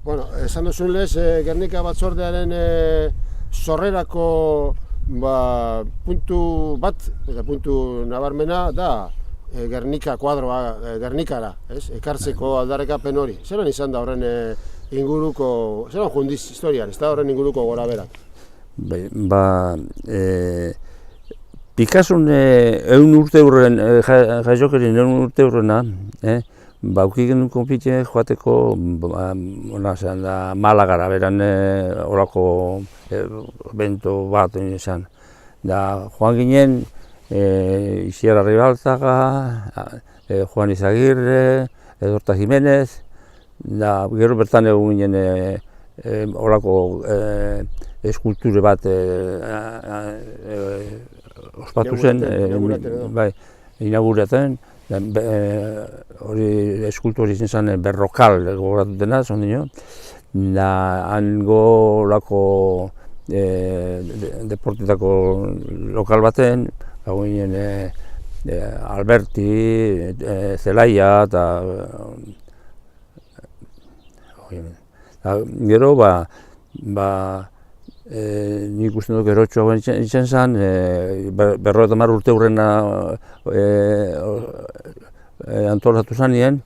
Bueno, esan duzun lez, Gernika batzordearen sorrerako puntu bat, eta puntu nabarmena da Gernika kuadroa, Gernikara, ekartzeko aldarrikapen hori. Zeran izan da horren inguruko, zeran jundiz historian, ez da horren inguruko gora berak? Picasson egun urte hurren, jaiokerin egun urte hurrena, aukigen konpite joateko Malagara, beran horako bento bat izan. Da joan ginen, Isier Arribaltaga, Juan Izagirre, Edorta Jimenez, da gero bertan egun ginen horako eskulture bat ospatu zen, inauguraten. Hori eskultu hori izan zen Berrokal gogoratu dena, da hango lako deportetako lokal baten, ginen Alberti, Zelaia eta gero nik uste dut gerotxoa izan zen, 50 urte hurrena antolatu zanien,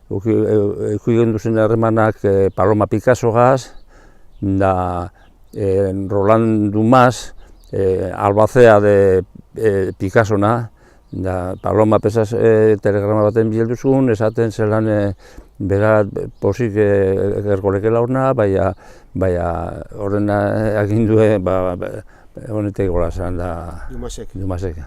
ikusten duzen harremanak Paloma Picassogaz, da Roland Dumas, albacea de Picassona, da Paloma pesaz telegrama baten biheldu zuen, esaten zelan bera posik gerkolekela horna, baina horrena agindue honetek gola zen da Dumasek.